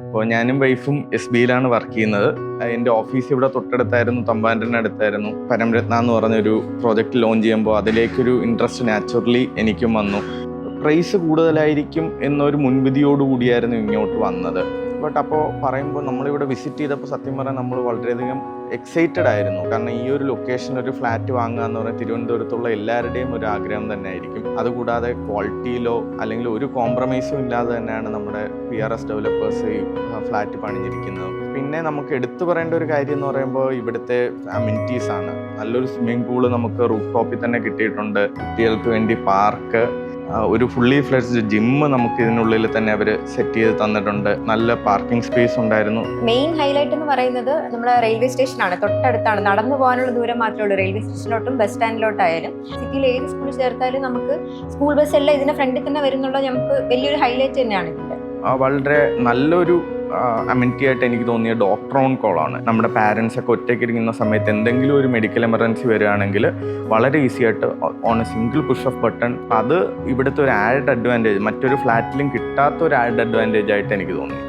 അപ്പോൾ ഞാനും വൈഫും SBയിലാണ് വർക്ക് ചെയ്യുന്നത്. എൻ്റെ ഓഫീസ് ഇവിടെ തൊട്ടടുത്തായിരുന്നു, തമ്പാൻ്റെ അടുത്തായിരുന്നു. പരംരത്ന എന്ന് പറഞ്ഞൊരു പ്രോജക്റ്റ് ലോഞ്ച് ചെയ്യുമ്പോൾ അതിലേക്കൊരു ഇൻട്രസ്റ്റ് നാച്ചുറലി എനിക്കും വന്നു. പ്രൈസ് കൂടുതലായിരിക്കും എന്നൊരു മുൻവിധിയോടുകൂടിയായിരുന്നു ഇങ്ങോട്ട് വന്നത്. ബട്ട് അപ്പോൾ പറയുമ്പോൾ നമ്മളിവിടെ വിസിറ്റ് ചെയ്തപ്പോൾ സത്യം പറഞ്ഞാൽ നമ്മൾ വളരെയധികം എക്സൈറ്റഡ് ആയിരുന്നു. കാരണം ഈ ഒരു ലൊക്കേഷൻ ഒരു ഫ്ലാറ്റ് വാങ്ങുക എന്ന് പറഞ്ഞാൽ തിരുവനന്തപുരത്തുള്ള എല്ലാവരുടെയും ഒരു ആഗ്രഹം തന്നെ ആയിരിക്കും. അതുകൂടാതെ ക്വാളിറ്റിയിലോ അല്ലെങ്കിൽ ഒരു കോംപ്രമൈസും ഇല്ലാതെ തന്നെയാണ് നമ്മുടെ PRS ഡെവലപ്പേഴ്സ് ഈ ഫ്ലാറ്റ് പണിഞ്ഞിരിക്കുന്നത്. പിന്നെ നമുക്ക് എടുത്തു പറയേണ്ട ഒരു കാര്യം എന്ന് പറയുമ്പോൾ ഇവിടുത്തെ അമിനിറ്റീസ് ആണ്. നല്ലൊരു സ്വിമ്മിംഗ് പൂള് നമുക്ക് റൂഫ് ടോപ്പിൽ തന്നെ കിട്ടിയിട്ടുണ്ട്. കുട്ടികൾക്ക് വേണ്ടി പാർക്ക്, ഒരു ഫുള്ളി ഫ്ലെഡ്ജ്ഡ് ജിമ്മ് നമുക്ക് ഇതിനുള്ളിൽ തന്നെ അവർ സെറ്റ് ചെയ്ത് തന്നിട്ടുണ്ട്. നല്ല പാർക്കിംഗ് സ്പേസ് ഉണ്ടായിരുന്നു. മെയിൻ ഹൈലൈറ്റ് എന്ന് പറയുന്നത് നമ്മുടെ റെയിൽവേ സ്റ്റേഷനാണ്, തൊട്ടടുത്താണ്. നടന്നു പോകാനുള്ള ദൂരം മാത്രമേ ഉള്ളൂ. റെയിൽവേ സ്റ്റേഷനിലോട്ടും ബസ് സ്റ്റാൻഡിലോട്ടായാലും സിറ്റിയിൽ ഏത് സ്കൂളിൽ ചേർത്താലും നമുക്ക് സ്കൂൾ ബസ് എല്ലാം ഇതിന്റെ ഫ്രണ്ടിൽ തന്നെ വരുന്നുള്ള നമുക്ക് വലിയൊരു ഹൈലൈറ്റ് തന്നെയാണ് ഇതിന്റെ. വളരെ നല്ലൊരു അമിനിറ്റി ആയിട്ട് എനിക്ക് തോന്നിയ ഡോക്ടർ ഓൺ കോളാണ്. നമ്മുടെ പാരൻസ് ഒക്കെ ഒറ്റയ്ക്ക് ഇരിക്കുന്ന സമയത്ത് എന്തെങ്കിലും ഒരു മെഡിക്കൽ എമർജൻസി വരികയാണെങ്കിൽ വളരെ ഈസി ആയിട്ട് on A single push of button, അത് ഇവിടുത്തെ ഒരു ആഡ് അഡ്വാൻറ്റേജ്, മറ്റൊരു ഫ്ലാറ്റിലും കിട്ടാത്ത ഒരു ആഡ് അഡ്വാൻറ്റേജ് ആയിട്ട് എനിക്ക് തോന്നി.